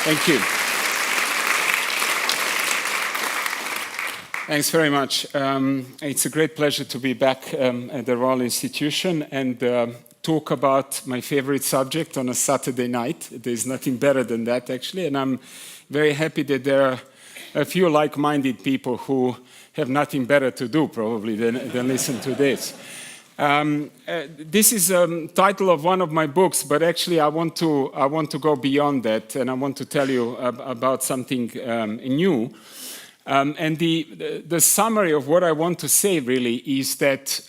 Thank you. Thanks very much. It's a great pleasure to be back at the Royal Institution and talk about my favorite subject on a Saturday night. There's nothing better than that, actually, and I'm very happy that there are a few like-minded people who have nothing better to do, probably, than listen to this. This is a title of one of my books, but actually I want to go beyond that, and I want to tell you about something new. And the summary of what I want to say really is that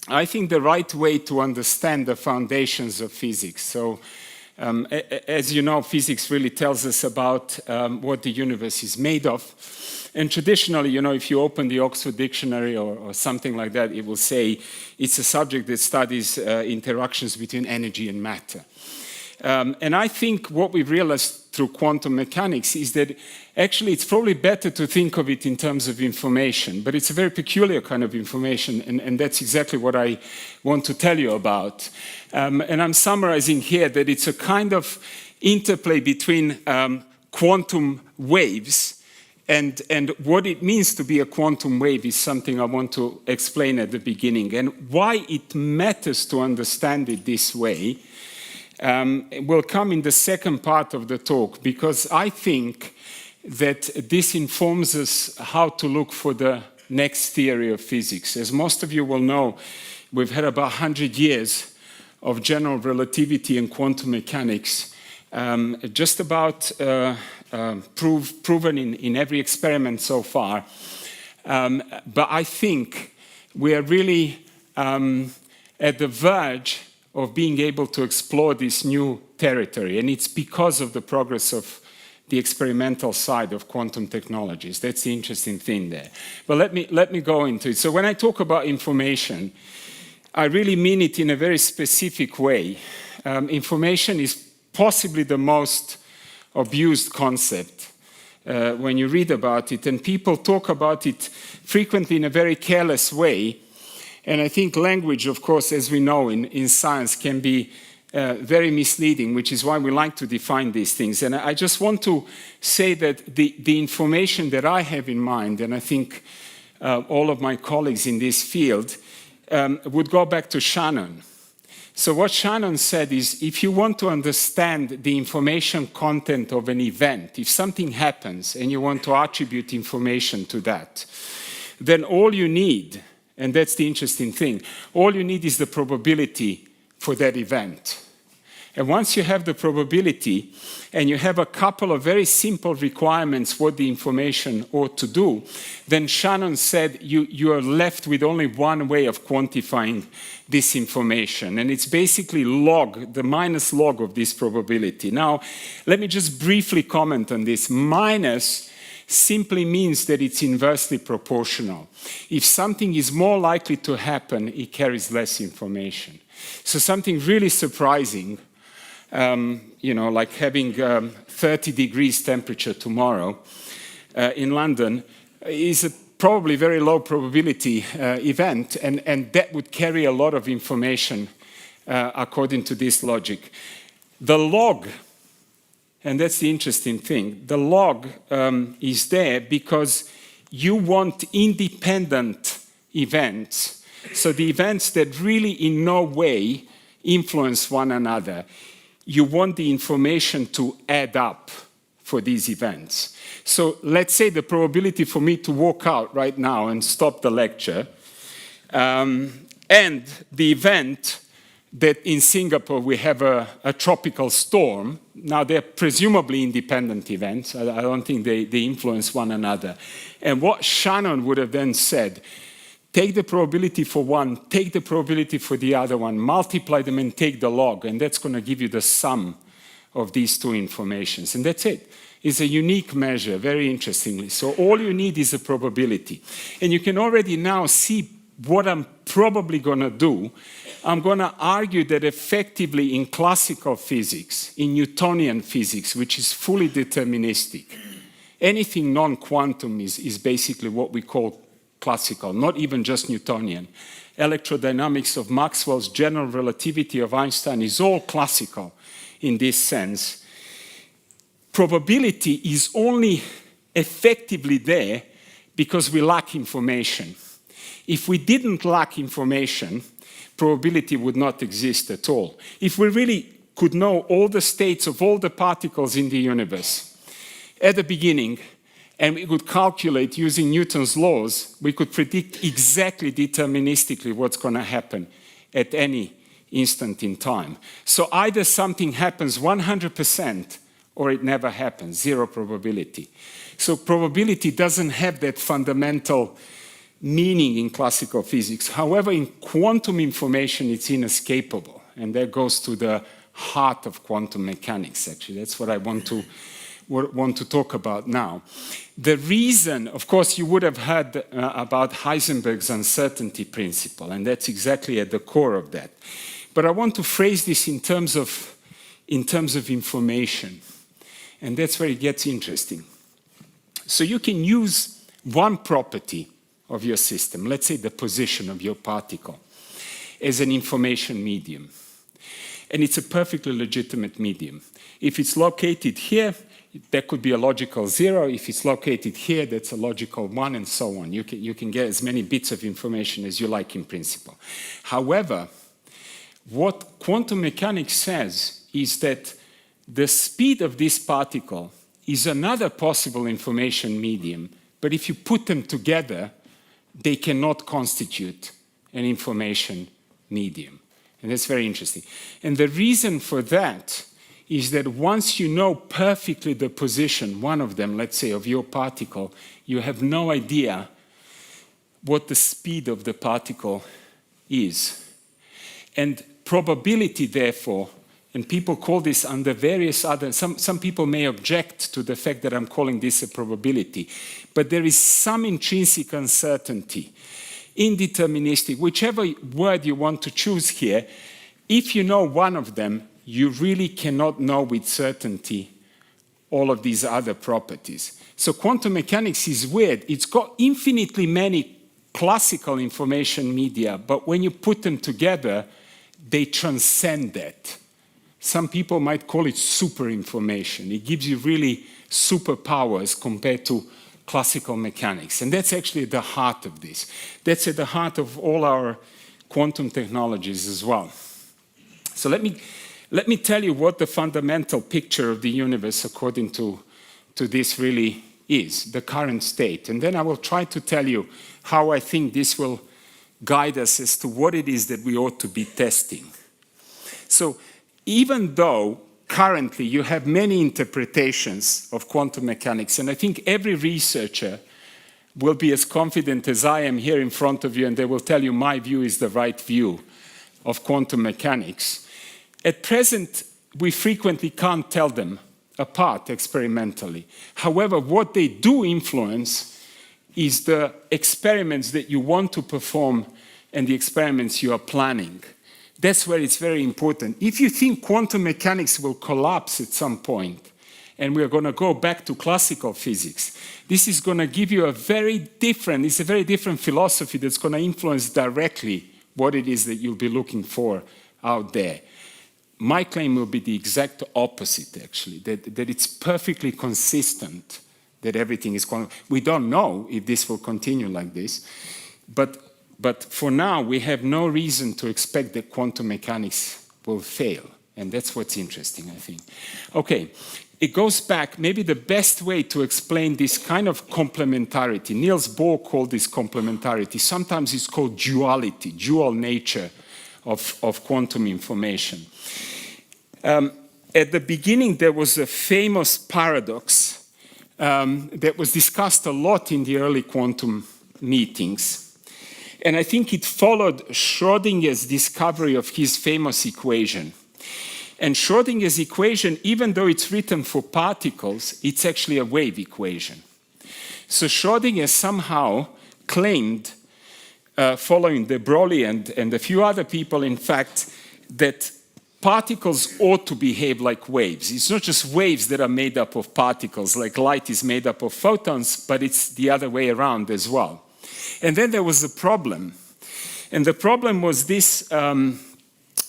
I think the right way to understand the foundations of physics. So, as you know, physics really tells us about what the universe is made of. And traditionally, you know, if you open the Oxford Dictionary or something like that, it will say it's a subject that studies interactions between energy and matter. And I think what we've realized through quantum mechanics is that actually it's probably better to think of it in terms of information, but it's a very peculiar kind of information, and that's exactly what I want to tell you about. And I'm summarizing here that it's a kind of interplay between quantum waves, and what it means to be a quantum wave is something I want to explain at the beginning, and why it matters to understand it this way. It will come in the second part of the talk, because I think that this informs us how to look for the next theory of physics. As most of you will know, we've had about 100 years of general relativity and quantum mechanics, just about proven in every experiment so far. But I think we are really at the verge of being able to explore this new territory, and it's because of the progress of the experimental side of quantum technologies. That's the interesting thing there. But let me go into it. So when I talk about information, I really mean it in a very specific way. Information is possibly the most abused concept when you read about it, and people talk about it frequently in a very careless way. And I think language, of course, as we know in science, can be very misleading, which is why we like to define these things. And I just want to say that the information that I have in mind, and I think all of my colleagues in this field, would go back to Shannon. So what Shannon said is, if you want to understand the information content of an event, if something happens and you want to attribute information to that, then all you need, and that's the interesting thing, all you need is the probability for that event. And once you have the probability, and you have a couple of very simple requirements what the information ought to do, then Shannon said you are left with only one way of quantifying this information. And it's basically log, the minus log of this probability. Now, let me just briefly comment on this. Minus simply means that it's inversely proportional. If something is more likely to happen, it carries less information. So something really surprising, you know, like having 30 degrees temperature tomorrow in London is a probably very low probability event, and that would carry a lot of information according to this logic. The log, and that's the interesting thing, the log is there because you want independent events. So the events that really in no way influence one another. You want the information to add up for these events. So let's say the probability for me to walk out right now and stop the lecture, and the event that in Singapore we have a tropical storm. Now they're presumably independent events. I don't think they influence one another. And what Shannon would have then said, take the probability for one, take the probability for the other one, multiply them and take the log, and that's going to give you the sum of these two informations. And that's it. It's a unique measure, very interestingly. So all you need is a probability. And you can already now see what I'm probably going to do. I'm going to argue that effectively in classical physics, in Newtonian physics, which is fully deterministic, anything non-quantum is basically what we call classical, not even just Newtonian. electrodynamics of Maxwell's, general relativity of Einstein is all classical in this sense. Probability is only effectively there because we lack information. If we didn't lack information, probability would not exist at all. If we really could know all the states of all the particles in the universe at the beginning, and we could calculate using Newton's laws, we could predict exactly deterministically what's going to happen at any instant in time. So either something happens 100% or it never happens, zero probability. So probability doesn't have that fundamental meaning in classical physics. However, in quantum information, it's inescapable. And that goes to the heart of quantum mechanics, actually. That's what I want to talk about now. The reason, of course, you would have heard about Heisenberg's uncertainty principle, and that's exactly at the core of that. But I want to phrase this in terms of information. And that's where it gets interesting. So you can use one property of your system, let's say the position of your particle, as an information medium. And it's a perfectly legitimate medium. If it's located here, that could be a logical 0. If it's located here, that's a logical 1, and so on. You can get as many bits of information as you like in principle. However, what quantum mechanics says is that the speed of this particle is another possible information medium, but if you put them together, they cannot constitute an information medium. And that's very interesting. And the reason for that is that once you know perfectly the position, one of them, let's say, of your particle, you have no idea what the speed of the particle is. And probability, therefore, and people call this under various other, some people may object to the fact that I'm calling this a probability, but there is some intrinsic uncertainty, indeterministic, whichever word you want to choose here. If you know one of them, you really cannot know with certainty all of these other properties. So quantum mechanics is weird. It's got infinitely many classical information media, but when you put them together, they transcend that. Some people might call it super information. It gives you really superpowers compared to classical mechanics. And that's actually at the heart of this. That's at the heart of all our quantum technologies as well. So let me tell you what the fundamental picture of the universe according to this really is, the current state. And then I will try to tell you how I think this will guide us as to what it is that we ought to be testing. So even though currently you have many interpretations of quantum mechanics, and I think every researcher will be as confident as I am here in front of you, and they will tell you my view is the right view of quantum mechanics. At present, we frequently can't tell them apart experimentally. However, what they do influence is the experiments that you want to perform and the experiments you are planning. That's where it's very important. If you think quantum mechanics will collapse at some point, and we're going to go back to classical physics, this is going to give you it's a very different philosophy that's going to influence directly what it is that you'll be looking for out there. My claim will be the exact opposite, actually, that it's perfectly consistent that everything is going. We don't know if this will continue like this, but for now, we have no reason to expect that quantum mechanics will fail. And that's what's interesting, I think. Okay, it goes back, maybe the best way to explain this kind of complementarity. Niels Bohr called this complementarity. Sometimes it's called duality, dual nature of quantum information. At the beginning, there was a famous paradox that was discussed a lot in the early quantum meetings. And I think it followed Schrödinger's discovery of his famous equation. And Schrödinger's equation, even though it's written for particles, it's actually a wave equation. So Schrödinger somehow claimed, following de Broglie and a few other people, in fact, that particles ought to behave like waves. It's not just waves that are made up of particles, like light is made up of photons, but it's the other way around as well. And then there was a problem, And the problem was this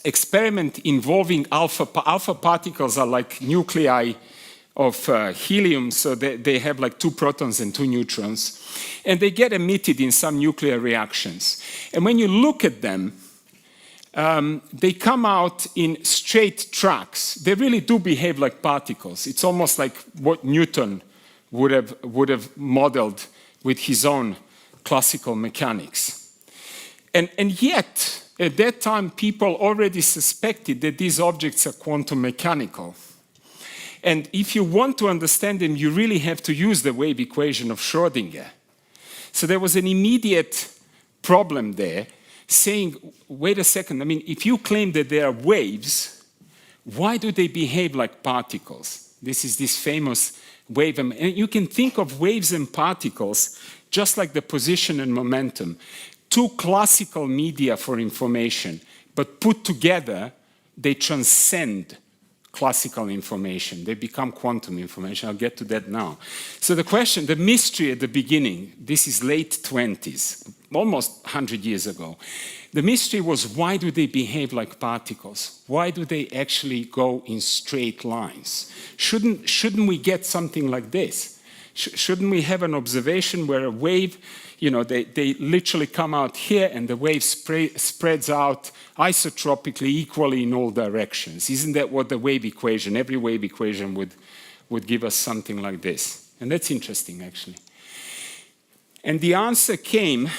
experiment involving alpha particles are like nuclei of helium, so they have like 2 protons and 2 neutrons, and they get emitted in some nuclear reactions. And when you look at them, they come out in straight tracks. They really do behave like particles. It's almost like what Newton would have modeled with his own classical mechanics. And yet, at that time, people already suspected that these objects are quantum mechanical. And if you want to understand them, you really have to use the wave equation of Schrödinger. So there was an immediate problem there, saying, wait a second, I mean, if you claim that they are waves, why do they behave like particles? This is this famous wave. And you can think of waves and particles just like the position and momentum. 2 classical media for information, but put together, they transcend classical information. They become quantum information. I'll get to that now. So the question, the mystery at the beginning, this is late 20s, almost 100 years ago. The mystery was, why do they behave like particles? Why do they actually go in straight lines? Shouldn't we get something like this? Shouldn't we have an observation where a wave, you know, they literally come out here and the wave spreads out isotropically equally in all directions? Isn't that what the wave equation, every wave equation would give us something like this? And that's interesting, actually. And the answer came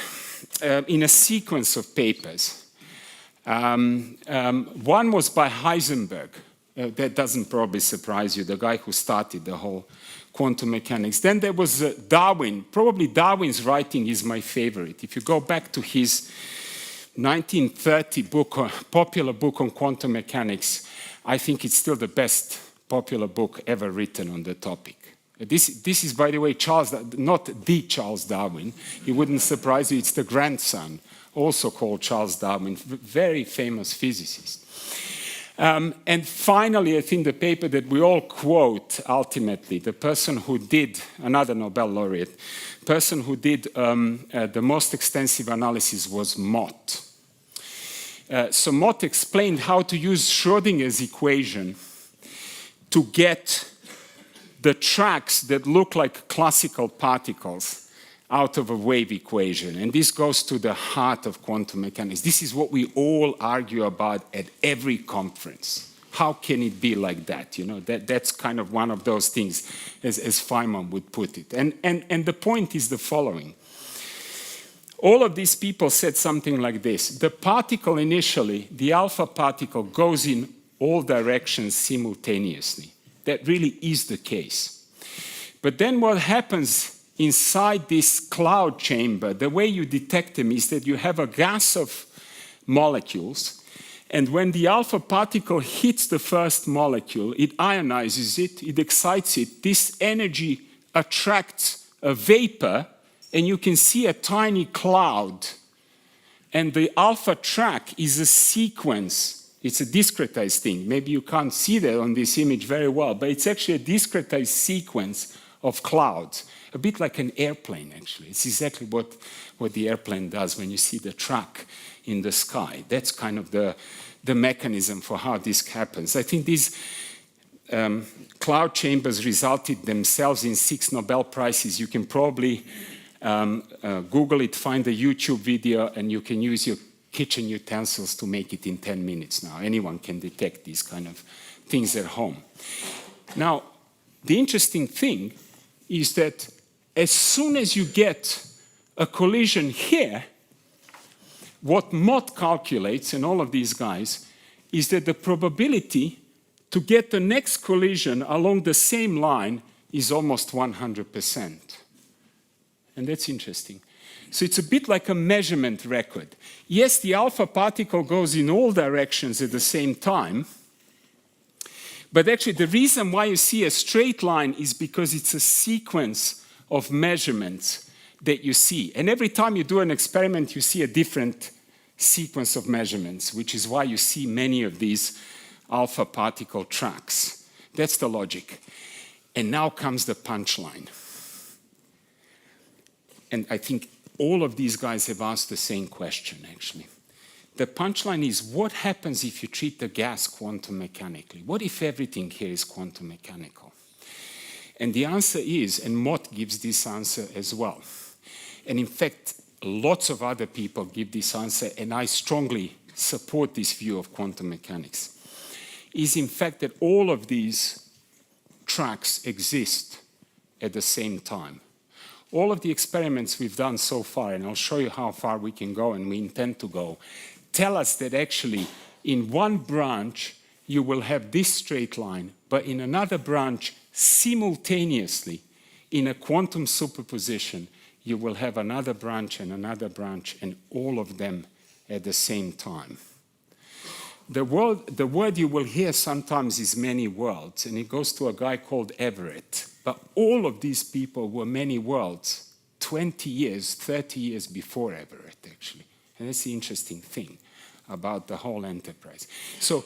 in a sequence of papers. One was by Heisenberg. That doesn't probably surprise you, the guy who started the whole quantum mechanics. Then there was Darwin. Probably Darwin's writing is my favorite. If you go back to his 1930 book, popular book on quantum mechanics, I think it's still the best popular book ever written on the topic. This is, by the way, not the Charles Darwin. It wouldn't surprise you, it's the grandson, also called Charles Darwin, very famous physicist. And finally, I think the paper that we all quote, ultimately, the person who did, another Nobel laureate, person who did the most extensive analysis was Mott. So Mott explained how to use Schrödinger's equation to get the tracks that look like classical particles out of a wave equation. And this goes to the heart of quantum mechanics. This is what we all argue about at every conference. How can it be like that? You know, that's kind of one of those things, as Feynman would put it. And the point is the following. All of these people said something like this. The particle initially, the alpha particle, goes in all directions simultaneously. That really is the case. But then what happens inside this cloud chamber, the way you detect them is that you have a gas of molecules, and when the alpha particle hits the first molecule, it ionizes it, it excites it. This energy attracts a vapor, and you can see a tiny cloud. And the alpha track is a sequence. It's a discretized thing. Maybe you can't see that on this image very well, but it's actually a discretized sequence of clouds. A bit like an airplane, actually. It's exactly what the airplane does when you see the track in the sky. That's kind of the mechanism for how this happens. I think these cloud chambers resulted themselves in 6 Nobel Prizes. You can probably Google it, find a YouTube video, and you can use your kitchen utensils to make it in 10 minutes now. Anyone can detect these kind of things at home. Now, the interesting thing is that as soon as you get a collision here, what Mott calculates, and all of these guys, is that the probability to get the next collision along the same line is almost 100%. And that's interesting. So it's a bit like a measurement record. Yes, the alpha particle goes in all directions at the same time, but actually the reason why you see a straight line is because it's a sequence of measurements that you see. And every time you do an experiment, you see a different sequence of measurements, which is why you see many of these alpha particle tracks. That's the logic. And now comes the punchline. And I think all of these guys have asked the same question, actually. The punchline is, what happens if you treat the gas quantum mechanically? What if everything here is quantum mechanical? And the answer is, and Mott gives this answer as well. And in fact, lots of other people give this answer, and I strongly support this view of quantum mechanics, is in fact that all of these tracks exist at the same time. All of the experiments we've done so far, and I'll show you how far we can go and we intend to go, tell us that actually in one branch you will have this straight line, but in another branch simultaneously, in a quantum superposition, you will have another branch and all of them at the same time. The word you will hear sometimes is many worlds, and it goes to a guy called Everett. But all of these people were many worlds 20 years, 30 years before Everett, actually. And that's the interesting thing about the whole enterprise. So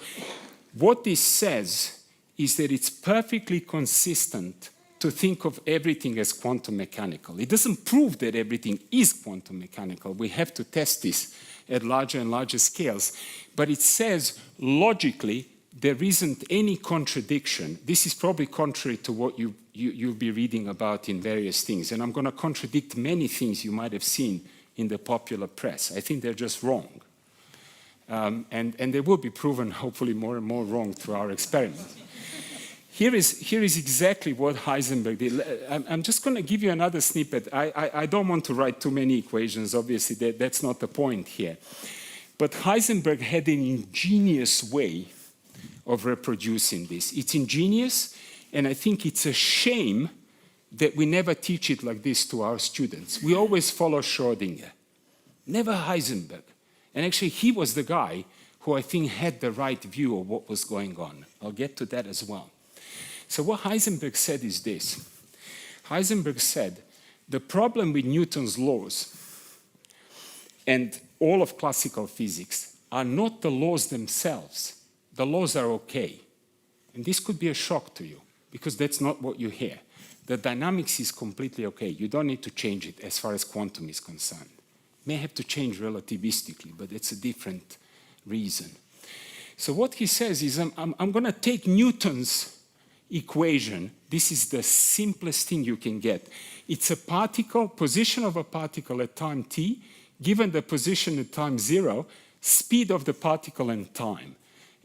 what this says is that it's perfectly consistent to think of everything as quantum mechanical. It doesn't prove that everything is quantum mechanical. We have to test this at larger and larger scales. But it says, logically, there isn't any contradiction. This is probably contrary to what you'll be reading about in various things. And I'm going to contradict many things you might have seen in the popular press. I think they're just wrong. And they will be proven, hopefully, more and more wrong through our experiments. Here is exactly what Heisenberg did. I'm just going to give you another snippet. I don't want to write too many equations, obviously, that's not the point here. But Heisenberg had an ingenious way of reproducing this. It's ingenious, and I think it's a shame that we never teach it like this to our students. We always follow Schrödinger, never Heisenberg. And actually, he was the guy who I think had the right view of what was going on. I'll get to that as well. So what Heisenberg said is this. Heisenberg said, the problem with Newton's laws and all of classical physics are not the laws themselves. The laws are okay. And this could be a shock to you, because that's not what you hear. The dynamics is completely okay. You don't need to change it as far as quantum is concerned. You may have to change relativistically, but it's a different reason. So what he says is, I'm going to take Newton's equation. This is the simplest thing you can get. It's a particle, position of a particle at time t, given the position at time 0, speed of the particle and time.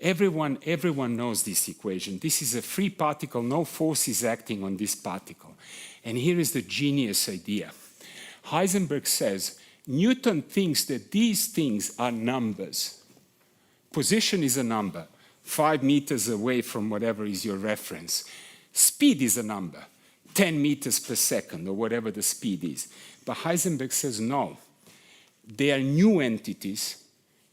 Everyone knows this equation. This is a free particle, no force is acting on this particle. And here is the genius idea. Heisenberg says, Newton thinks that these things are numbers. Position is a number. 5 meters away from whatever is your reference. Speed is a number, 10 meters per second, or whatever the speed is. But Heisenberg says no. They are new entities.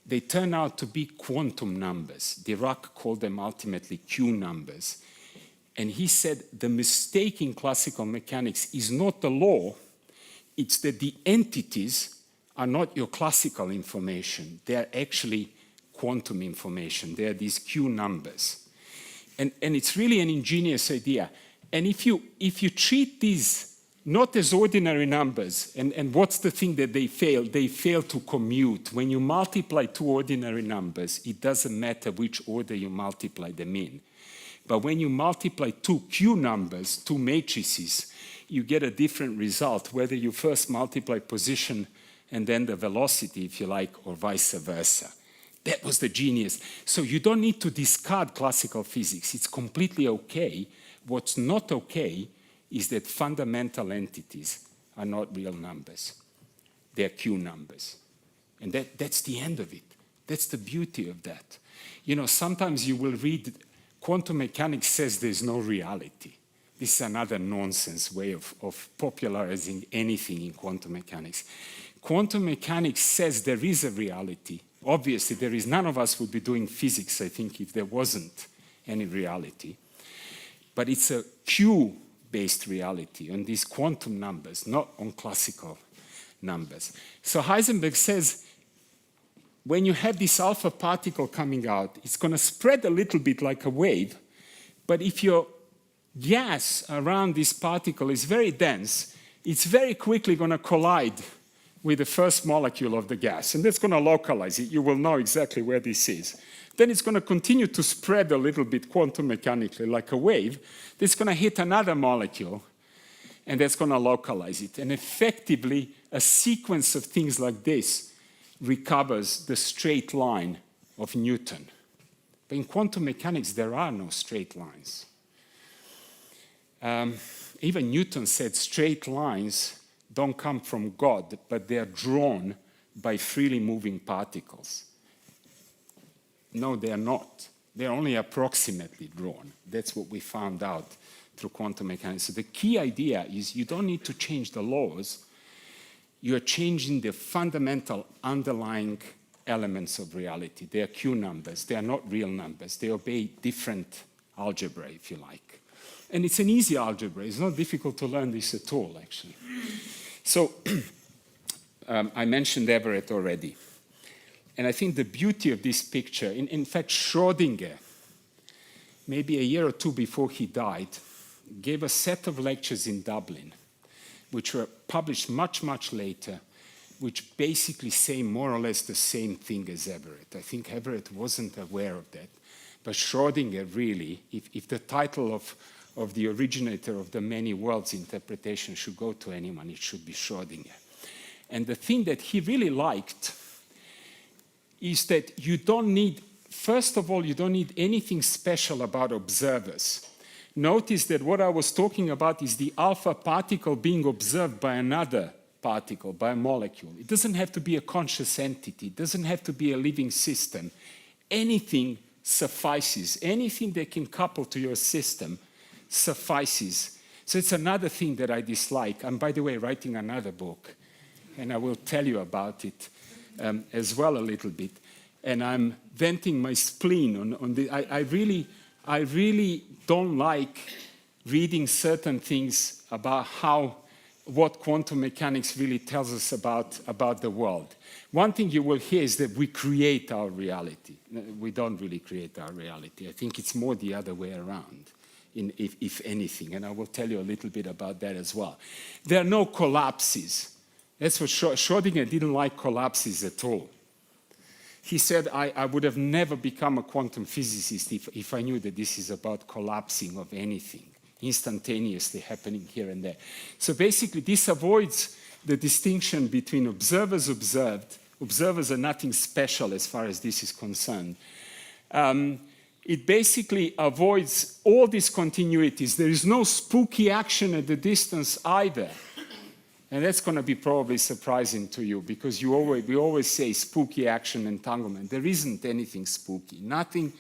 They turn out to be quantum numbers. Dirac called them ultimately Q numbers. And he said the mistake in classical mechanics is not the law, it's that the entities are not your classical information. They are actually quantum information. They are these Q numbers. And it's really an ingenious idea. And if you treat these not as ordinary numbers, and what's the thing that they fail? They fail to commute. When you multiply two ordinary numbers, it doesn't matter which order you multiply them in. But when you multiply two Q numbers, two matrices, you get a different result, whether you first multiply position and then the velocity, if you like, or vice versa. That was the genius. So you don't need to discard classical physics. It's completely okay. What's not okay is that fundamental entities are not real numbers. They're Q numbers. And that's the end of it. That's the beauty of that. You know, sometimes you will read, quantum mechanics says there's no reality. This is another nonsense way of popularizing anything in quantum mechanics. Quantum mechanics says there is a reality. Obviously, there is. None of us would be doing physics, I think, if there wasn't any reality. But it's a Q-based reality on these quantum numbers, not on classical numbers. So Heisenberg says, when you have this alpha particle coming out, it's going to spread a little bit like a wave. But if your gas around this particle is very dense, it's very quickly going to collide with the first molecule of the gas, and that's going to localize it. You will know exactly where this is. Then it's going to continue to spread a little bit quantum mechanically like a wave. It's going to hit another molecule, and that's going to localize it. And effectively, a sequence of things like this recovers the straight line of Newton. But in quantum mechanics, there are no straight lines. Even Newton said straight lines don't come from God, but they are drawn by freely moving particles. No, they are not. They're only approximately drawn. That's what we found out through quantum mechanics. So the key idea is you don't need to change the laws. You're changing the fundamental underlying elements of reality. They are Q numbers. They are not real numbers. They obey different algebra, if you like. And it's an easy algebra. It's not difficult to learn this at all, actually. So I mentioned Everett already. And I think the beauty of this picture, in fact, Schrödinger, maybe a year or two before he died, gave a set of lectures in Dublin, which were published much, much later, which basically say more or less the same thing as Everett. I think Everett wasn't aware of that. But Schrödinger really, if the title of the originator of the many worlds interpretation should go to anyone, it should be Schrödinger. And the thing that he really liked is that you don't need, first of all, you don't need anything special about observers. Notice that what I was talking about is the alpha particle being observed by another particle, by a molecule. It doesn't have to be a conscious entity. It doesn't have to be a living system. Anything suffices. Anything that can couple to your system suffices. So it's another thing that I dislike. I'm, by the way, writing another book, and I will tell you about it as well a little bit. And I'm venting my spleen on the. I really don't like reading certain things about what quantum mechanics really tells us about the world. One thing you will hear is that we create our reality. We don't really create our reality. I think it's more the other way around, if anything, and I will tell you a little bit about that as well. There are no collapses. That's what Schrödinger didn't like, collapses at all. He said, I would have never become a quantum physicist if I knew that this is about collapsing of anything, instantaneously happening here and there. So basically, this avoids the distinction between observers observed. Observers are nothing special as far as this is concerned. It basically avoids all these continuities. There is no spooky action at the distance either. And that's going to be probably surprising to you, because we always say spooky action entanglement. There isn't anything spooky. Nothing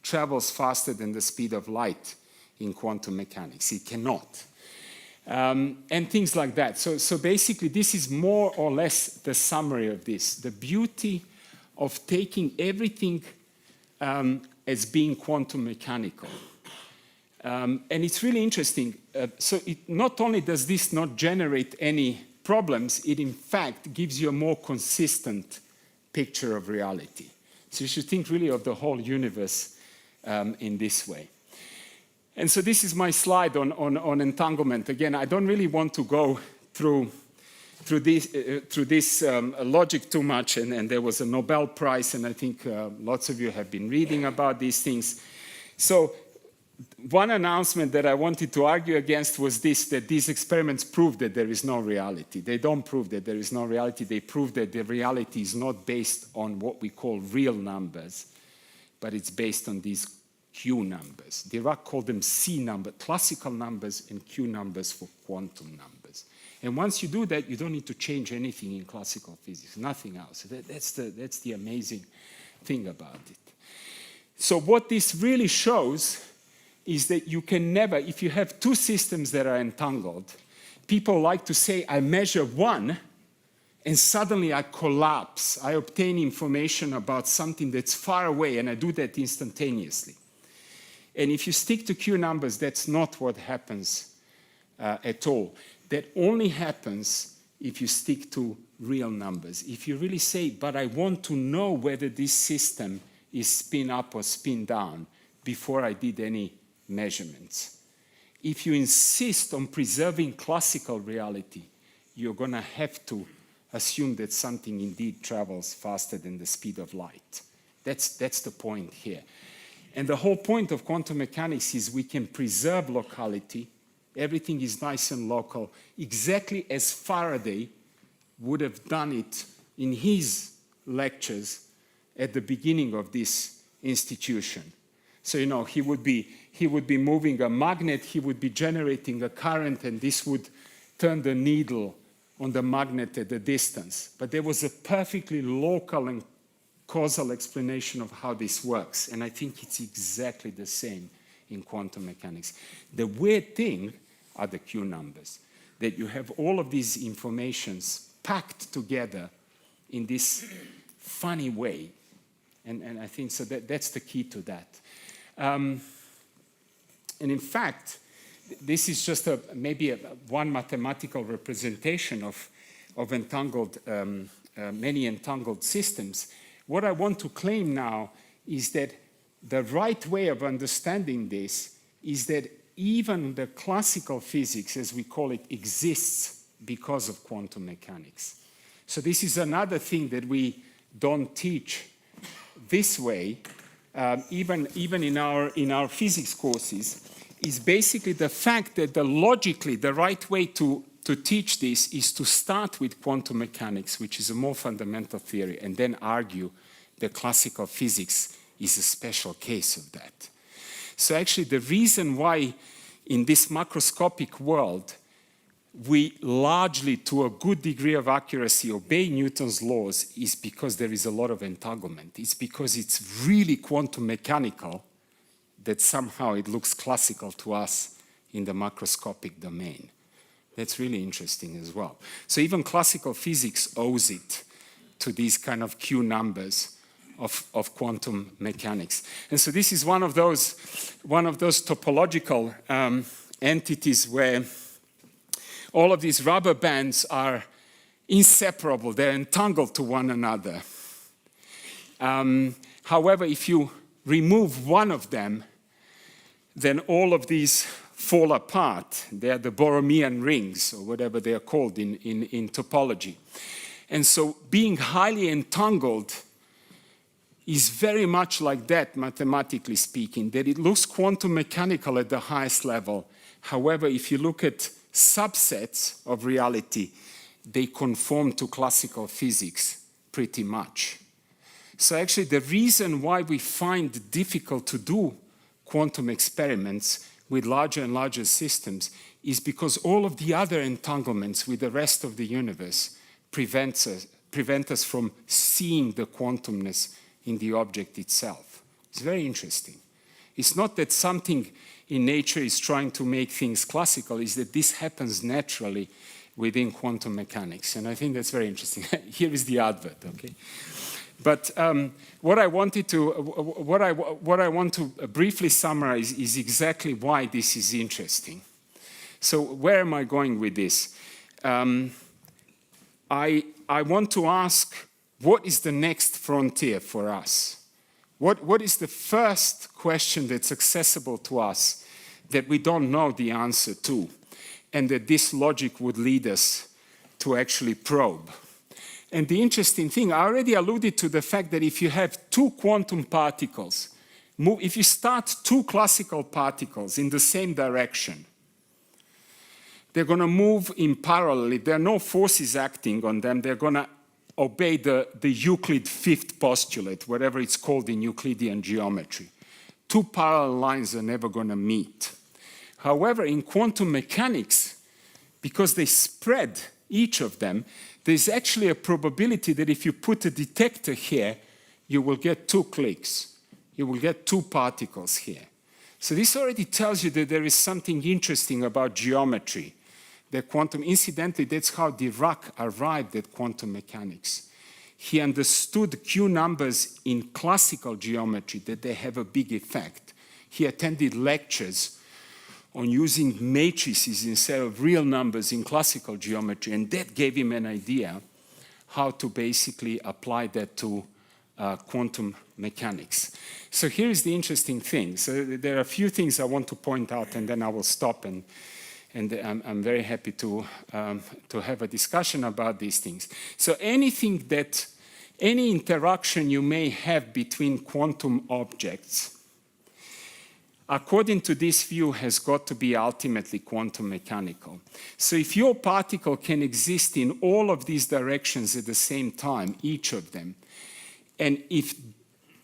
travels faster than the speed of light in quantum mechanics. It cannot. And things like that. So basically, this is more or less the summary of this. The beauty of taking everything as being quantum mechanical. And it's really interesting. So not only does this not generate any problems, it in fact gives you a more consistent picture of reality. So you should think really of the whole universe in this way. And so this is my slide on entanglement. Again, I don't really want to go through this logic too much, and there was a Nobel Prize, and I think lots of you have been reading about these things. So one announcement that I wanted to argue against was this, that these experiments prove that there is no reality. They don't prove that there is no reality. They prove that the reality is not based on what we call real numbers, but it's based on these Q numbers. Dirac called them C numbers, classical numbers, and Q numbers for quantum numbers. And once you do that, you don't need to change anything in classical physics, nothing else. That's the amazing thing about it. So what this really shows is that you can never, if you have two systems that are entangled, people like to say, I measure one, and suddenly I collapse. I obtain information about something that's far away, and I do that instantaneously. And if you stick to Q numbers, that's not what happens at all. That only happens if you stick to real numbers. If you really say, but I want to know whether this system is spin up or spin down before I did any measurements. If you insist on preserving classical reality, you're going to have to assume that something indeed travels faster than the speed of light. That's the point here. And the whole point of quantum mechanics is we can preserve locality. Everything is nice and local, exactly as Faraday would have done it in his lectures at the beginning of this institution. So, you know, he would be moving a magnet, he would be generating a current, and this would turn the needle on the magnet at a distance. But there was a perfectly local and causal explanation of how this works. And I think it's exactly the same in quantum mechanics. The weird thing are the Q numbers, that you have all of these informations packed together in this funny way. And I think so that's the key to that. And in fact, this is just maybe one mathematical representation of many entangled systems. What I want to claim now is that the right way of understanding this is that even the classical physics, as we call it, exists because of quantum mechanics. So this is another thing that we don't teach this way, even in our physics courses, is basically the fact that logically the right way to teach this is to start with quantum mechanics, which is a more fundamental theory, and then argue that classical physics is a special case of that. So actually the reason why in this macroscopic world we largely, to a good degree of accuracy, obey Newton's laws is because there is a lot of entanglement. It's because it's really quantum mechanical that somehow it looks classical to us in the macroscopic domain. That's really interesting as well. So even classical physics owes it to these kind of Q numbers of quantum mechanics. And so this is one of those topological entities where all of these rubber bands are inseparable. They're entangled to one another. However, if you remove one of them, then all of these fall apart. They are the Borromean rings, or whatever they are called in topology. And so being highly entangled is very much like that, mathematically speaking, that it looks quantum mechanical at the highest level. However, if you look at subsets of reality, they conform to classical physics pretty much. So actually the reason why we find it difficult to do quantum experiments with larger and larger systems is because all of the other entanglements with the rest of the universe prevent us from seeing the quantumness in the object itself. It's very interesting. It's not that something in nature is trying to make things classical, it's that this happens naturally within quantum mechanics. And I think that's very interesting. Here is the advert, okay? But what I want to briefly summarize is exactly why this is interesting. So where am I going with this? I want to ask, what is the next frontier for us? What is the first question that's accessible to us that we don't know the answer to, and that this logic would lead us to actually probe? And the interesting thing, I already alluded to the fact that if you have two quantum particles, if you start two classical particles in the same direction, they're going to move in parallelly. There are no forces acting on them. They're going to obey the Euclid fifth postulate, whatever it's called in Euclidean geometry. Two parallel lines are never going to meet. However, in quantum mechanics, because they spread each of them, there's actually a probability that if you put a detector here, you will get two clicks. You will get two particles here. So this already tells you that there is something interesting about geometry. The quantum, incidentally, that's how Dirac arrived at quantum mechanics. He understood Q numbers in classical geometry, that they have a big effect. He attended lectures on using matrices instead of real numbers in classical geometry, and that gave him an idea how to basically apply that to quantum mechanics. So here is the interesting thing. So there are a few things I want to point out, and then I will stop and And I'm very happy to have a discussion about these things. So anything that, any interaction you may have between quantum objects, according to this view, has got to be ultimately quantum mechanical. So if your particle can exist in all of these directions at the same time, each of them, and if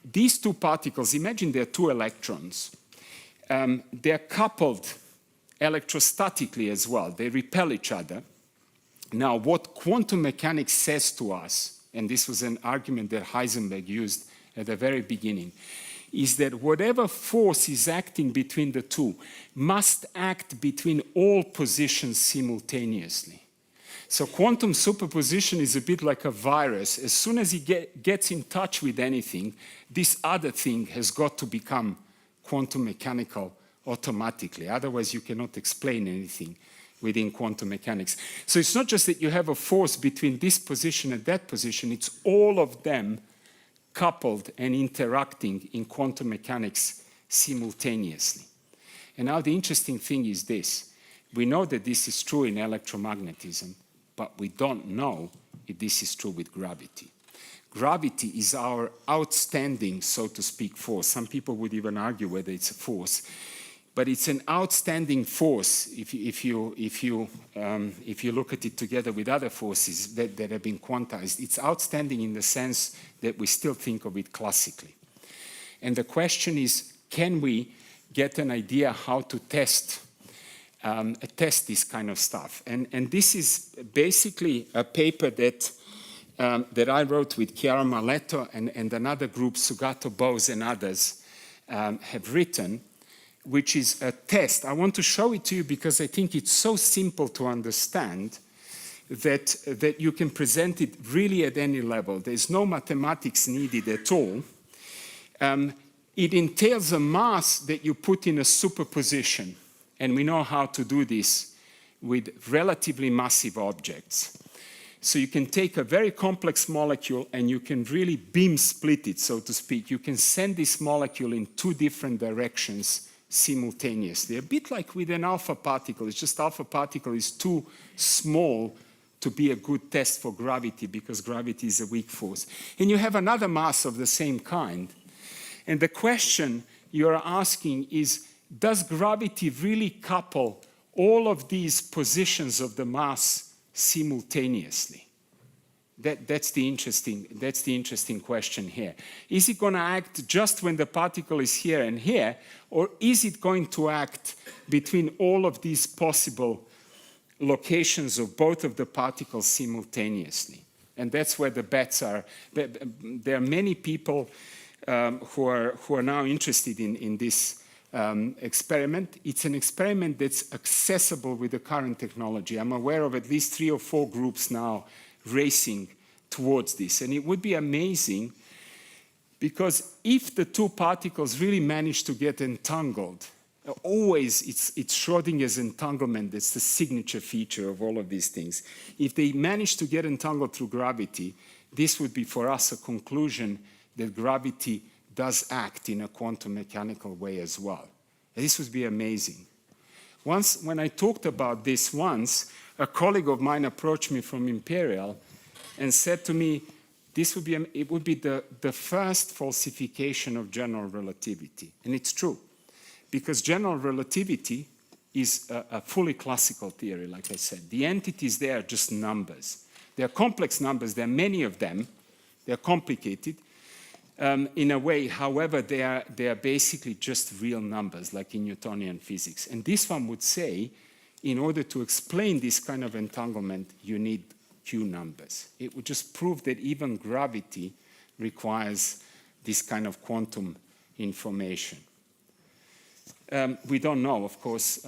these two particles, imagine they're two electrons, they're coupled electrostatically as well. They repel each other. Now, what quantum mechanics says to us, and this was an argument that Heisenberg used at the very beginning, is that whatever force is acting between the two must act between all positions simultaneously. So quantum superposition is a bit like a virus. As soon as it gets in touch with anything, this other thing has got to become quantum mechanical automatically. Otherwise, you cannot explain anything within quantum mechanics. So it's not just that you have a force between this position and that position, it's all of them coupled and interacting in quantum mechanics simultaneously. And now the interesting thing is this. We know that this is true in electromagnetism, but we don't know if this is true with gravity. Gravity is our outstanding, so to speak, force. Some people would even argue whether it's a force. But it's an outstanding force if you look at it together with other forces that have been quantized. It's outstanding in the sense that we still think of it classically. And the question is, can we get an idea how to test this kind of stuff? And this is basically a paper that I wrote with Chiara Maletto and another group, Sugato Bose and others, have written, which is a test. I want to show it to you because I think it's so simple to understand that you can present it really at any level. There's no mathematics needed at all. It entails a mass that you put in a superposition, and we know how to do this with relatively massive objects. So you can take a very complex molecule and you can really beam split it, so to speak. You can send this molecule in two different directions simultaneously, a bit like with an alpha particle. It's just alpha particle is too small to be a good test for gravity because gravity is a weak force. And you have another mass of the same kind. And the question you're asking is, does gravity really couple all of these positions of the mass simultaneously? That's the interesting question here. Is it going to act just when the particle is here and here, or is it going to act between all of these possible locations of both of the particles simultaneously? And that's where the bets are. There are many people who are now interested in this experiment. It's an experiment that's accessible with the current technology. I'm aware of at least 3 or 4 groups now racing towards this. And it would be amazing because if the two particles really manage to get entangled, always it's Schrodinger's entanglement that's the signature feature of all of these things. If they manage to get entangled through gravity, this would be for us a conclusion that gravity does act in a quantum mechanical way as well. And this would be amazing. Once, when I talked about this once, a colleague of mine approached me from Imperial and said to me, it would be the first falsification of general relativity. And it's true, because general relativity is a fully classical theory, like I said. The entities there are just numbers. They're complex numbers. There are many of them. They're complicated in a way. However, they are basically just real numbers, like in Newtonian physics. And this one would say, in order to explain this kind of entanglement, you need Q numbers. It would just prove that even gravity requires this kind of quantum information. We don't know, of course,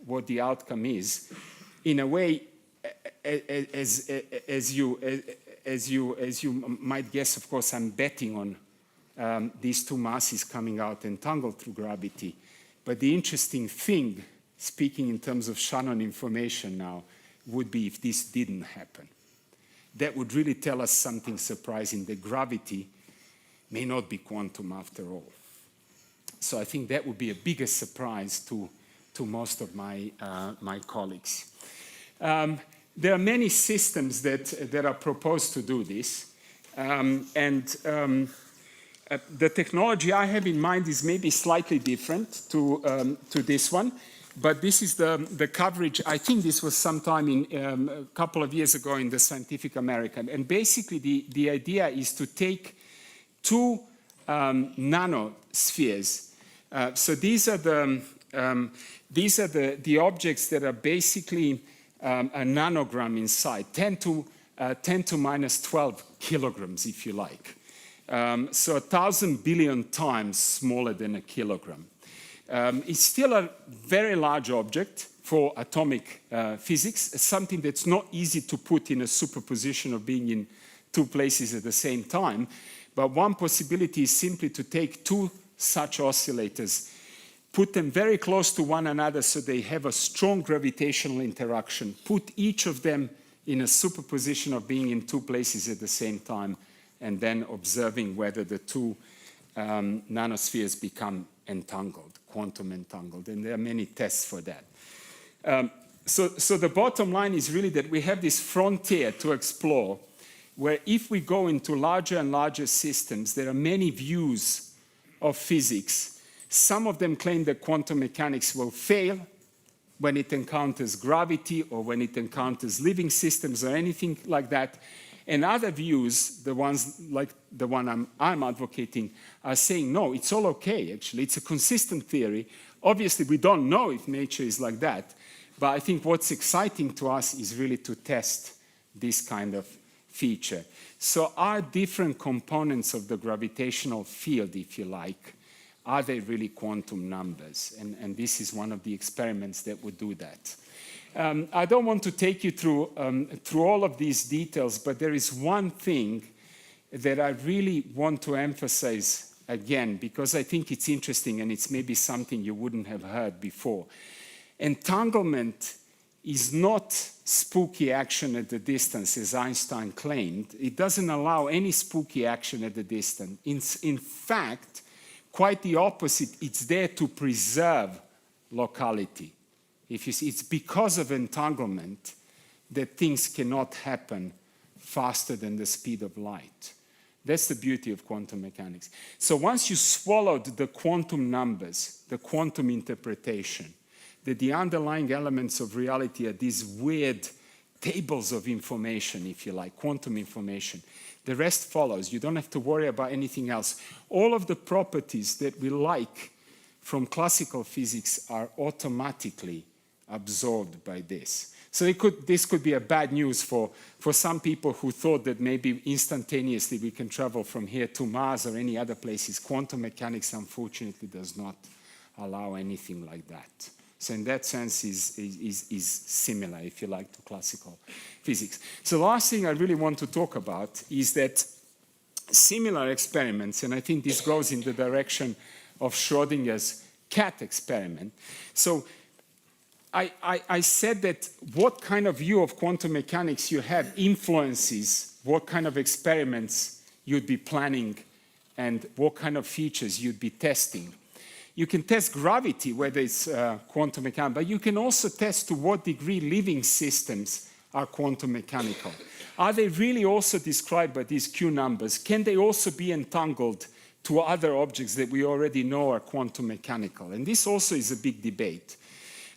what the outcome is. In a way, as you might guess, of course, I'm betting on these two masses coming out entangled through gravity. But the interesting thing, speaking in terms of Shannon information now, would be if this didn't happen. That would really tell us something surprising, that gravity may not be quantum after all. So I think that would be a bigger surprise to to most of my, my colleagues. There are many systems that are proposed to do this. The technology I have in mind is maybe slightly different to this one. But this is the coverage. I think this was sometime in a couple of years ago in the Scientific American. And basically, the idea is to take two nanospheres. So these are the objects that are basically a nanogram inside, 10 to minus 12 kilograms, if you like. So 1,000 billion times smaller than a kilogram. It's still a very large object for atomic physics. It's something that's not easy to put in a superposition of being in two places at the same time. But one possibility is simply to take two such oscillators, put them very close to one another so they have a strong gravitational interaction, put each of them in a superposition of being in two places at the same time, and then observing whether the two nanospheres become entangled, quantum entangled, and there are many tests for that. So the bottom line is really that we have this frontier to explore, where if we go into larger and larger systems, there are many views of physics. Some of them claim that quantum mechanics will fail when it encounters gravity or when it encounters living systems or anything like that. And other views, the ones like the one I'm advocating, are saying, no, it's all okay, actually. It's a consistent theory. Obviously, we don't know if nature is like that. But I think what's exciting to us is really to test this kind of feature. So are different components of the gravitational field, if you like, are they really quantum numbers? And this is one of the experiments that would do that. I don't want to take you through all of these details, but there is one thing that I really want to emphasize again, because I think it's interesting and it's maybe something you wouldn't have heard before. Entanglement is not spooky action at the distance, as Einstein claimed. It doesn't allow any spooky action at the distance. In fact, quite the opposite, it's there to preserve locality. If you see, it's because of entanglement that things cannot happen faster than the speed of light. That's the beauty of quantum mechanics. So once you swallowed the quantum numbers, the quantum interpretation, that the underlying elements of reality are these weird tables of information, if you like, quantum information. The rest follows. You don't have to worry about anything else. All of the properties that we like from classical physics are automatically absorbed by this. So this could be a bad news for some people who thought that maybe instantaneously we can travel from here to Mars or any other places. Quantum mechanics, unfortunately, does not allow anything like that. So in that sense is similar, if you like, to classical physics. So the last thing I really want to talk about is that similar experiments, and I think this goes in the direction of Schrodinger's cat experiment. So I said that what kind of view of quantum mechanics you have influences what kind of experiments you'd be planning and what kind of features you'd be testing. You can test gravity, whether it's quantum mechanical, but you can also test to what degree living systems are quantum mechanical. Are they really also described by these Q numbers? Can they also be entangled to other objects that we already know are quantum mechanical? And this also is a big debate.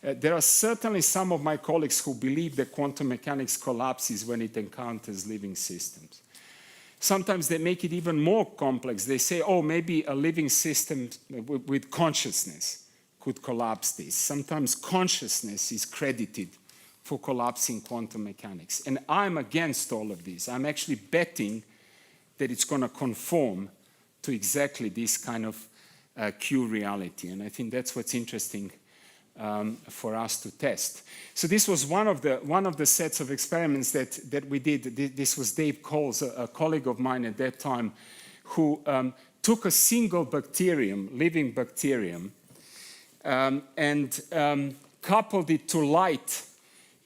There are certainly some of my colleagues who believe that quantum mechanics collapses when it encounters living systems. Sometimes they make it even more complex. They say, oh, maybe a living system with consciousness could collapse this. Sometimes consciousness is credited for collapsing quantum mechanics. And I'm against all of this. I'm actually betting that it's going to conform to exactly this kind of Q reality. And I think that's what's interesting for us to test. So this was one of the sets of experiments that we did. This was Dave Coles, a colleague of mine at that time, who took a single bacterium, living bacterium, and coupled it to light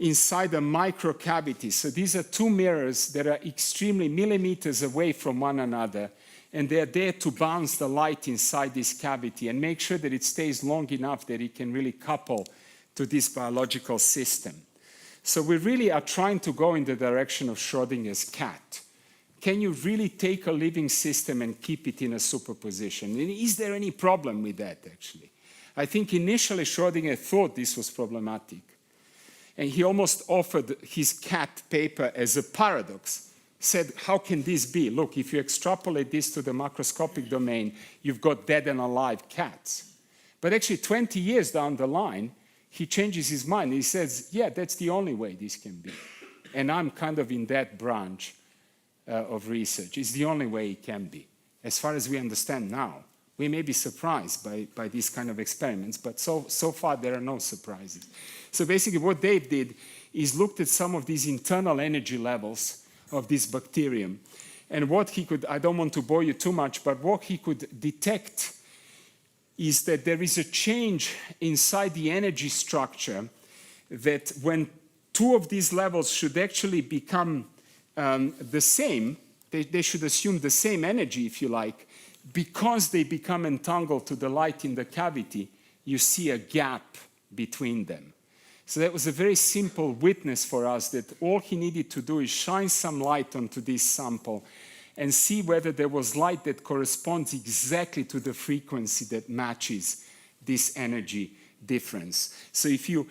inside a microcavity. So these are two mirrors that are extremely millimeters away from one another. and they're there to bounce the light inside this cavity and make sure that it stays long enough that it can really couple to this biological system. So we really are trying to go in the direction of Schrödinger's cat. Can you really take a living system and keep it in a superposition? And is there any problem with that, actually? I think initially Schrödinger thought this was problematic. And he almost offered his cat paper as a paradox. Said, how can this be? Look, if you extrapolate this to the macroscopic domain, you've got dead and alive cats. But actually 20 years down the line, he changes his mind. He says, yeah, that's the only way this can be. And I'm kind of in that branch of research. It's the only way it can be. As far as we understand now, we may be surprised by these kind of experiments, but so far there are no surprises. So basically what Dave did is looked at some of these internal energy levels of this bacterium. And what he could, I don't want to bore you too much, but what he could detect is that there is a change inside the energy structure that when two of these levels should actually become the same, they should assume the same energy, if you like, because they become entangled to the light in the cavity, you see a gap between them. So that was a very simple witness for us that all he needed to do is shine some light onto this sample and see whether there was light that corresponds exactly to the frequency that matches this energy difference. So if you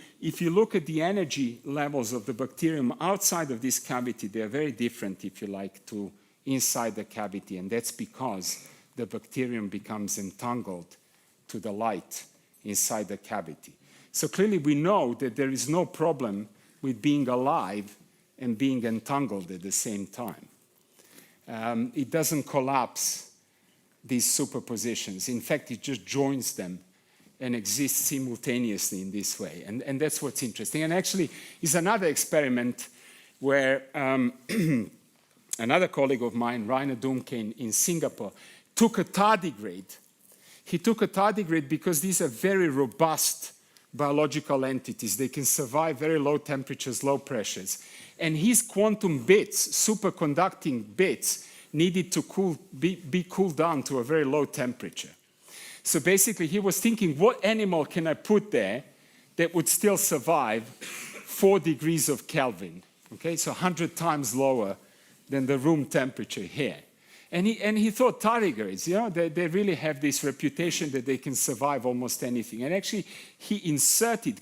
look at the energy levels of the bacterium outside of this cavity, they are very different, if you like, to inside the cavity, and that's because the bacterium becomes entangled to the light inside the cavity. So clearly we know that there is no problem with being alive and being entangled at the same time. It doesn't collapse these superpositions. In fact, it just joins them and exists simultaneously in this way. And that's what's interesting. And actually, it's another experiment where another colleague of mine, Rainer Dunke in Singapore, took a tardigrade. He took a tardigrade because these are very robust biological entities. They can survive very low temperatures, low pressures. And his quantum bits, superconducting bits, needed to be cooled down to a very low temperature. So basically he was thinking, what animal can I put there that would still survive 4 degrees of Kelvin? Okay, so 100 times lower than the room temperature here. And he thought tardigrades, you know, they really have this reputation that they can survive almost anything. And actually, he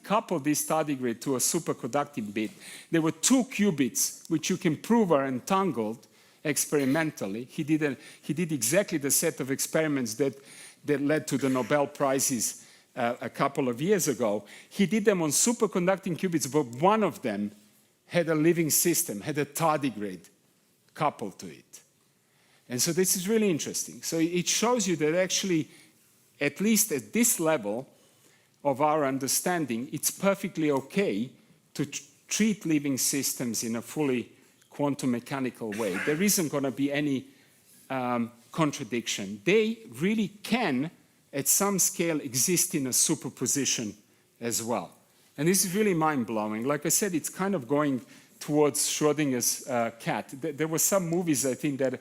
coupled this tardigrade to a superconducting bit. There were 2 qubits, which you can prove are entangled experimentally. He did exactly the set of experiments that led to the Nobel Prizes a couple of years ago. He did them on superconducting qubits, but one of them had a living system, had a tardigrade coupled to it. And so this is really interesting. So it shows you that actually, at least at this level of our understanding, it's perfectly okay to treat living systems in a fully quantum mechanical way. There isn't going to be any contradiction. They really can, at some scale, exist in a superposition as well. And this is really mind-blowing. Like I said, it's kind of going towards Schrödinger's cat. There were some movies, I think, that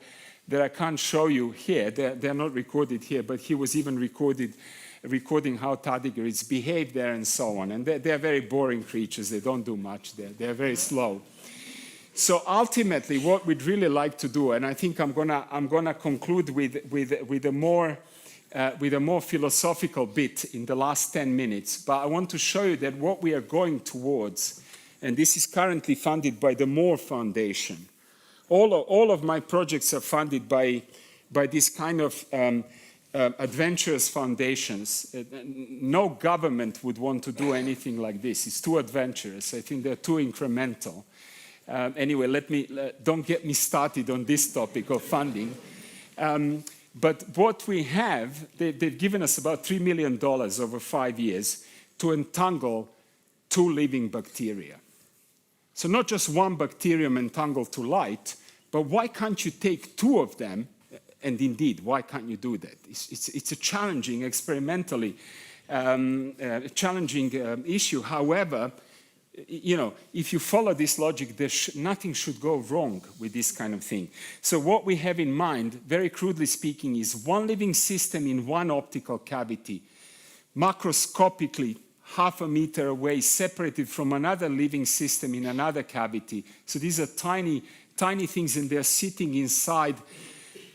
I can't show you here. They're not recorded here, but he was even recording how tardigrades behave there and so on. And they're very boring creatures. They don't do much there. They're very slow. So ultimately, what we'd really like to do, and I think I'm gonna conclude with a more philosophical bit in the last 10 minutes. But I want to show you that what we are going towards, and this is currently funded by the Moore Foundation. All of my projects are funded by this kind of adventurous foundations. No government would want to do anything like this. It's too adventurous. I think they're too incremental. Anyway, don't get me started on this topic of funding. But what we have, they've given us about $3 million over 5 years to entangle 2 living bacteria. So not just one bacterium entangled to light, but why can't you take 2 of them? And indeed, why can't you do that? It's a challenging, experimentally challenging issue. However, you know, if you follow this logic, nothing should go wrong with this kind of thing. So what we have in mind, very crudely speaking, is one living system in one optical cavity, macroscopically half a meter away, separated from another living system in another cavity. So these are tiny, tiny things, and they're sitting inside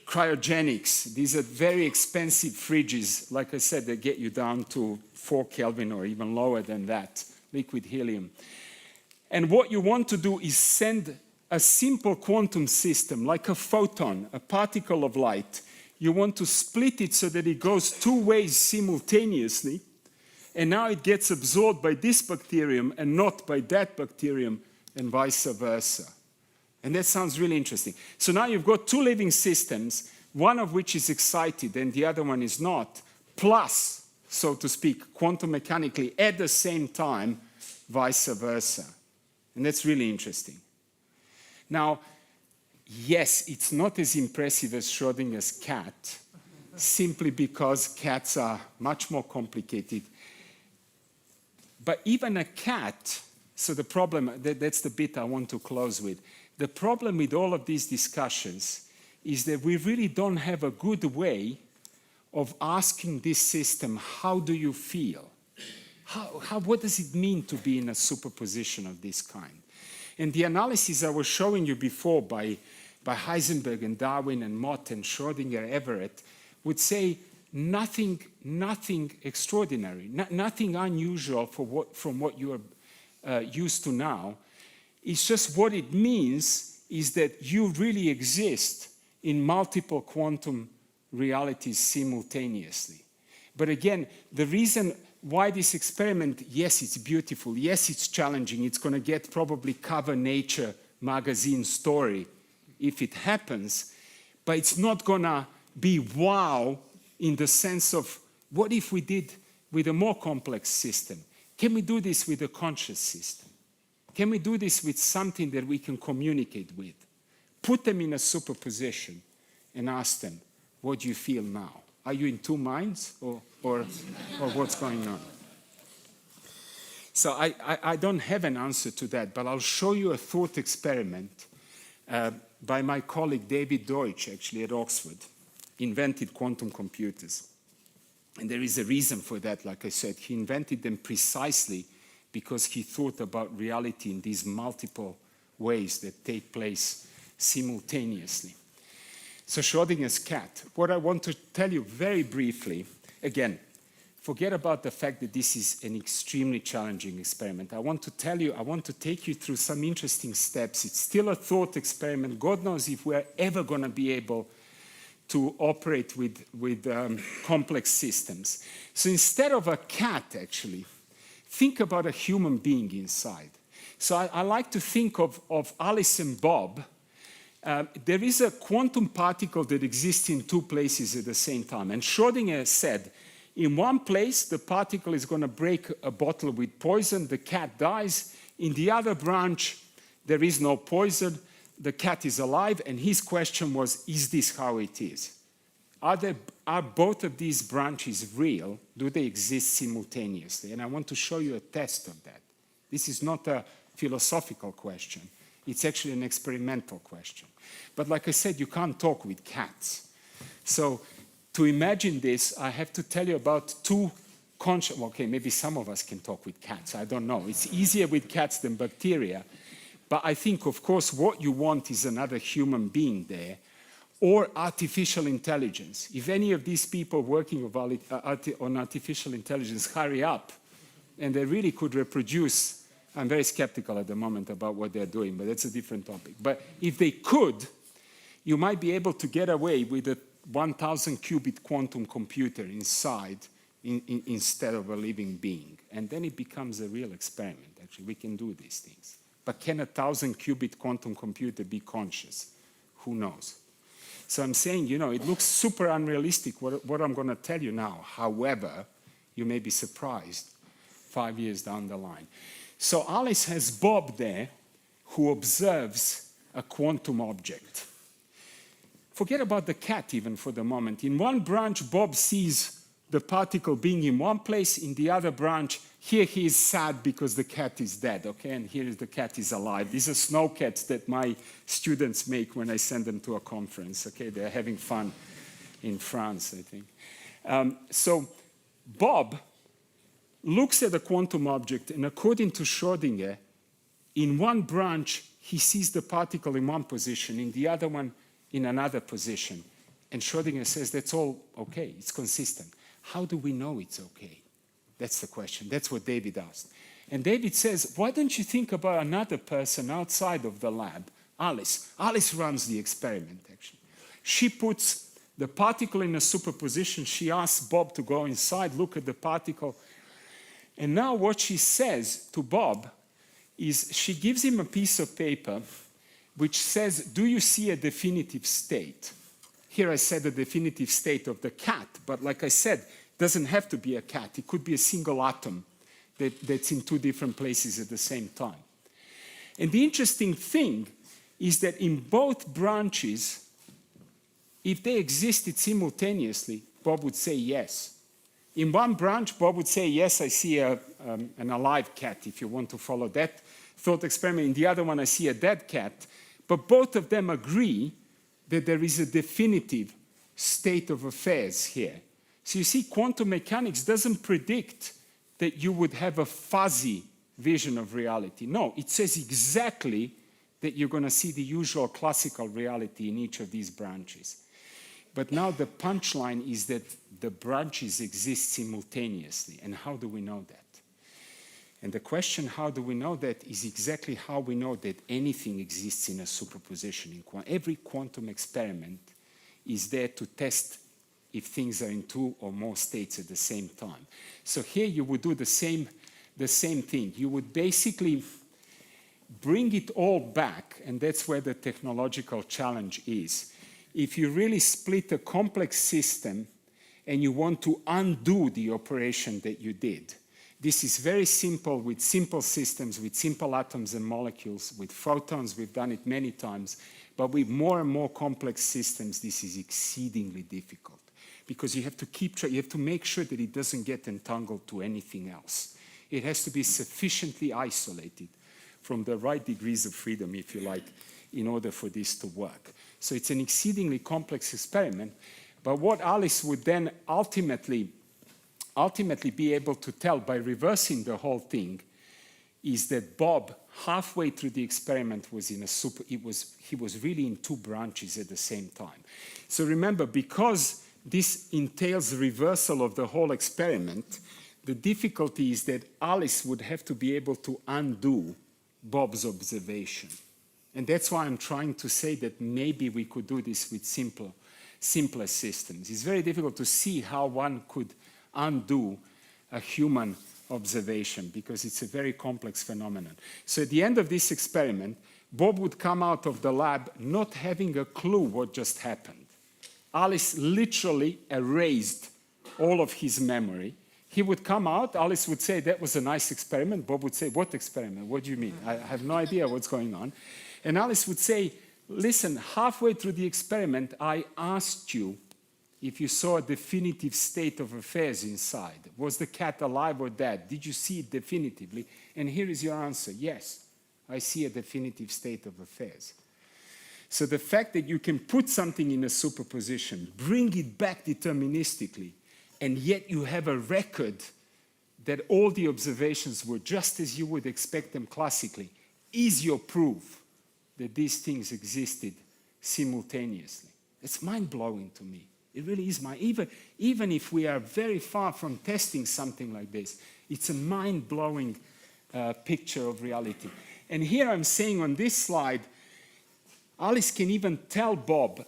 cryogenics. These are very expensive fridges. Like I said, they get you down to 4 Kelvin or even lower than that, liquid helium. And what you want to do is send a simple quantum system, like a photon, a particle of light. You want to split it so that it goes 2 ways simultaneously, and now it gets absorbed by this bacterium and not by that bacterium, and vice versa. And that sounds really interesting. So now you've got 2 living systems, one of which is excited and the other one is not, plus, so to speak, quantum mechanically at the same time, vice versa. And that's really interesting. Now, yes, it's not as impressive as Schrodinger's cat, simply because cats are much more complicated. But even a cat, so the problem, that's the bit I want to close with. The problem with all of these discussions is that we really don't have a good way of asking this system, how do you feel? What does it mean to be in a superposition of this kind? And the analysis I was showing you before by Heisenberg and Darwin and Mott and Schrödinger Everett would say nothing extraordinary, nothing unusual from what you are used to now. It's just what it means is that you really exist in multiple quantum realities simultaneously. But again, the reason why this experiment, yes, it's beautiful, yes, it's challenging, it's going to get probably cover Nature magazine story if it happens, but it's not going to be wow in the sense of what if we did with a more complex system? Can we do this with a conscious system? Can we do this with something that we can communicate with? Put them in a superposition and ask them, what do you feel now? Are you in 2 minds or what's going on? So I don't have an answer to that, but I'll show you a thought experiment by my colleague David Deutsch, actually at Oxford, invented quantum computers. And there is a reason for that, like I said. He invented them precisely because he thought about reality in these multiple ways that take place simultaneously. So Schrödinger's cat. What I want to tell you very briefly, again, forget about the fact that this is an extremely challenging experiment. I want to tell you, I want to take you through some interesting steps. It's still a thought experiment. God knows if we're ever going to be able to operate with complex systems. So instead of a cat, actually, think about a human being inside. So I like to think of Alice and Bob. There is a quantum particle that exists in 2 places at the same time. And Schrödinger said, in one place, the particle is going to break a bottle with poison, the cat dies. In the other branch, there is no poison, the cat is alive, and his question was, is this how it is? Are both of these branches real? Do they exist simultaneously? And I want to show you a test of that. This is not a philosophical question. It's actually an experimental question. But like I said, you can't talk with cats. So to imagine this, I have to tell you about 2 conscious, okay, maybe some of us can talk with cats, I don't know. It's easier with cats than bacteria. But I think, of course, what you want is another human being there, or artificial intelligence. If any of these people working on artificial intelligence hurry up, and they really could reproduce, I'm very skeptical at the moment about what they're doing, but that's a different topic. But if they could, you might be able to get away with a 1,000 qubit quantum computer inside instead of a living being. And then it becomes a real experiment. Actually, we can do these things. But can a 1,000 qubit quantum computer be conscious? Who knows? So I'm saying, you know, it looks super unrealistic what I'm going to tell you now. However, you may be surprised 5 years down the line. So Alice has Bob there who observes a quantum object. Forget about the cat even for the moment. In one branch, Bob sees the particle being in one place, in the other branch, here he is sad because the cat is dead, okay? And here is the cat is alive. These are snow cats that my students make when I send them to a conference, okay? They're having fun in France, I think. So Bob looks at a quantum object, and according to Schrödinger, in one branch, he sees the particle in one position, in the other one, in another position. And Schrödinger says that's all okay, it's consistent. How do we know it's okay? That's the question. That's what David asked. And David says, why don't you think about another person outside of the lab, Alice. Alice runs the experiment, actually. She puts the particle in a superposition. She asks Bob to go inside, look at the particle. And now what she says to Bob is she gives him a piece of paper which says, do you see a definitive state? Here I said the definitive state of the cat, but like I said, it doesn't have to be a cat. It could be a single atom that's in two different places at the same time. And the interesting thing is that in both branches, if they existed simultaneously, Bob would say yes. In one branch, Bob would say, yes, I see an alive cat, if you want to follow that thought experiment. In the other one, I see a dead cat. But both of them agree that there is a definitive state of affairs here. So you see, quantum mechanics doesn't predict that you would have a fuzzy vision of reality. No, it says exactly that you're going to see the usual classical reality in each of these branches. But now the punchline is that the branches exist simultaneously. And how do we know that? And the question, how do we know that, is exactly how we know that anything exists in a superposition. Every quantum experiment is there to test if things are in two or more states at the same time. So here you would do the same thing. You would basically bring it all back, and that's where the technological challenge is. If you really split a complex system and you want to undo the operation that you did, this is very simple with simple systems, with simple atoms and molecules, with photons, we've done it many times, but with more and more complex systems, this is exceedingly difficult because you have to keep track, you have to make sure that it doesn't get entangled to anything else. It has to be sufficiently isolated from the right degrees of freedom, if you like, in order for this to work. So it's an exceedingly complex experiment, but what Alice would then ultimately be able to tell by reversing the whole thing is that Bob, halfway through the experiment, was in he was really in two branches at the same time. So remember, because this entails reversal of the whole experiment, the difficulty is that Alice would have to be able to undo Bob's observation. And that's why I'm trying to say that maybe we could do this with simpler systems. It's very difficult to see how one could undo a human observation because it's a very complex phenomenon. So at the end of this experiment, Bob would come out of the lab not having a clue what just happened. Alice literally erased all of his memory. He would come out, Alice would say, that was a nice experiment. Bob would say, what experiment? What do you mean? I have no idea what's going on. And Alice would say, listen, halfway through the experiment, I asked you if you saw a definitive state of affairs inside. Was the cat alive or dead? Did you see it definitively? And here is your answer. Yes, I see a definitive state of affairs. So the fact that you can put something in a superposition, bring it back deterministically, and yet you have a record that all the observations were just as you would expect them classically, is your proof that these things existed simultaneously. It's mind-blowing to me. It really is even if we are very far from testing something like this, it's a mind-blowing picture of reality. And here I'm saying on this slide, Alice can even tell Bob,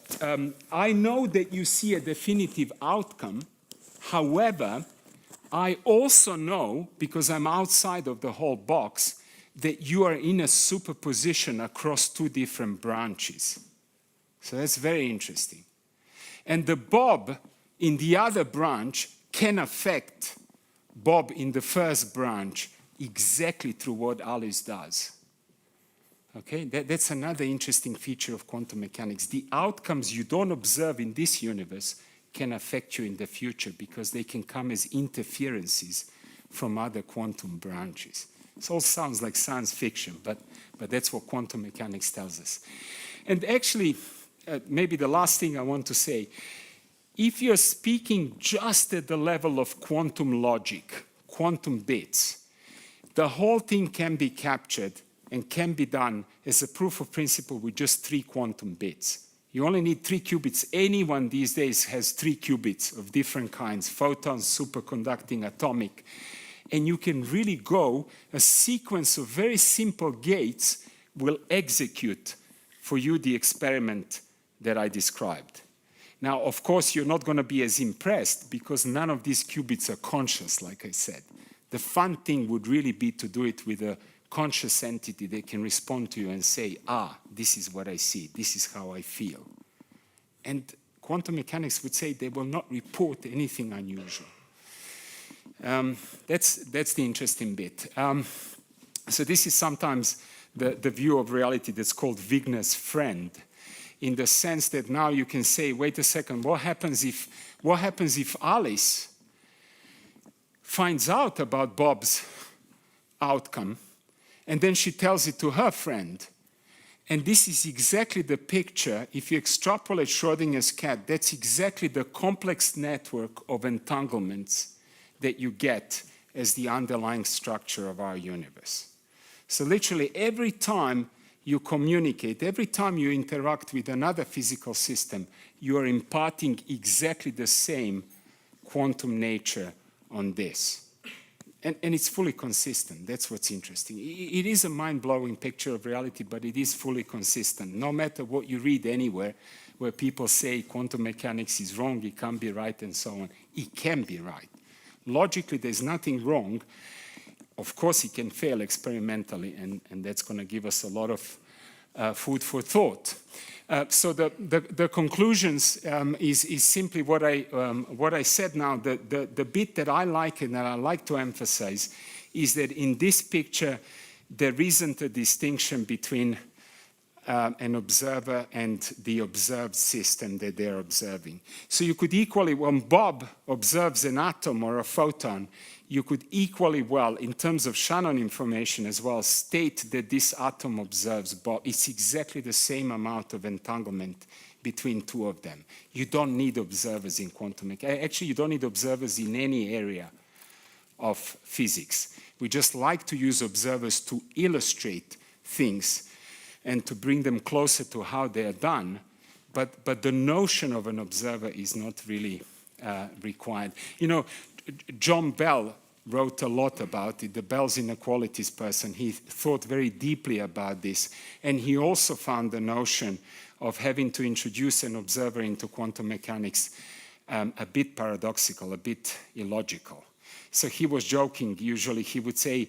I know that you see a definitive outcome. However, I also know, because I'm outside of the whole box, that you are in a superposition across two different branches. So that's very interesting. And the Bob in the other branch can affect Bob in the first branch exactly through what Alice does. Okay, that's another interesting feature of quantum mechanics. The outcomes you don't observe in this universe, can affect you in the future because they can come as interferences from other quantum branches. It all sounds like science fiction, but that's what quantum mechanics tells us. And actually, maybe the last thing I want to say, if you're speaking just at the level of quantum logic, quantum bits, the whole thing can be captured and can be done as a proof of principle with just 3 quantum bits. You only need 3 qubits. Anyone these days has 3 qubits of different kinds, photons, superconducting, atomic. And you can really go, a sequence of very simple gates will execute for you the experiment that I described. Now, of course, you're not going to be as impressed because none of these qubits are conscious, like I said. The fun thing would really be to do it with a conscious entity that can respond to you and say, this is what I see, this is how I feel. And quantum mechanics would say they will not report anything unusual. That's the interesting bit. So this is sometimes the view of reality that's called Wigner's friend, in the sense that now you can say, wait a second, what happens if Alice finds out about Bob's outcome, and then she tells it to her friend? And this is exactly the picture. If you extrapolate Schrödinger's cat, that's exactly the complex network of entanglements that you get as the underlying structure of our universe. So literally every time you communicate, every time you interact with another physical system, you are imparting exactly the same quantum nature on this. And it's fully consistent. That's what's interesting. It is a mind-blowing picture of reality, but it is fully consistent. No matter what you read anywhere where people say quantum mechanics is wrong, it can't be right, and so on, it can be right. Logically, there's nothing wrong. Of course, it can fail experimentally, and that's going to give us a lot of food for thought. So the conclusions is simply what I said now. The bit that I like and that I like to emphasize is that in this picture, there isn't a distinction between an observer and the observed system that they're observing. So you could equally, when Bob observes an atom or a photon, you could equally well, in terms of Shannon information as well, state that this atom observes Bob. It's exactly the same amount of entanglement between two of them. You don't need observers in quantum mechanics. Actually, you don't need observers in any area of physics. We just like to use observers to illustrate things and to bring them closer to how they are done. But the notion of an observer is not really required. You know, John Bell wrote a lot about it, the Bell's inequalities person. He thought very deeply about this. And he also found the notion of having to introduce an observer into quantum mechanics a bit paradoxical, a bit illogical. So he was joking. Usually he would say,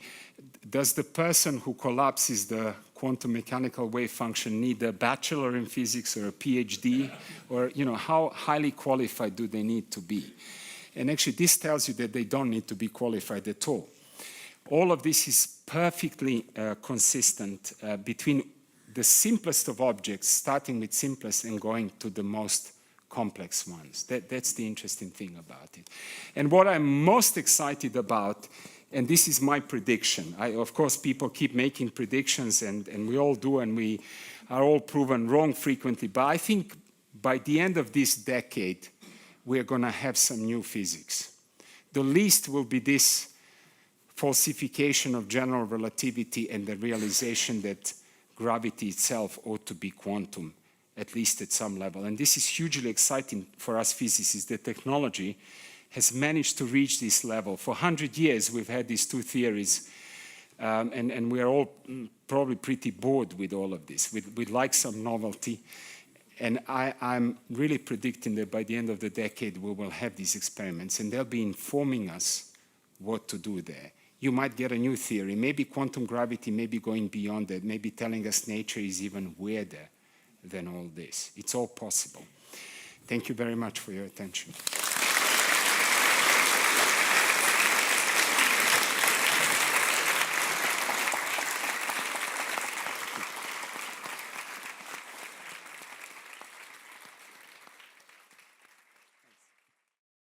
does the person who collapses the quantum mechanical wave function need a bachelor in physics or a PhD? Or, you know, how highly qualified do they need to be? And actually, this tells you that they don't need to be qualified at all. All of this is perfectly consistent between the simplest of objects, starting with simplest and going to the most complex ones. That's the interesting thing about it. And what I'm most excited about, and this is my prediction. Of course, people keep making predictions, and we all do, and we are all proven wrong frequently. But I think by the end of this decade, we're going to have some new physics. The least will be this falsification of general relativity and the realization that gravity itself ought to be quantum, at least at some level. And this is hugely exciting for us physicists. The technology has managed to reach this level. For 100 years, we've had these two theories, and we are all probably pretty bored with all of this. We'd like some novelty. And I'm really predicting that by the end of the decade, we will have these experiments, and they'll be informing us what to do there. You might get a new theory, maybe quantum gravity, maybe going beyond that, maybe telling us nature is even weirder than all this. It's all possible. Thank you very much for your attention.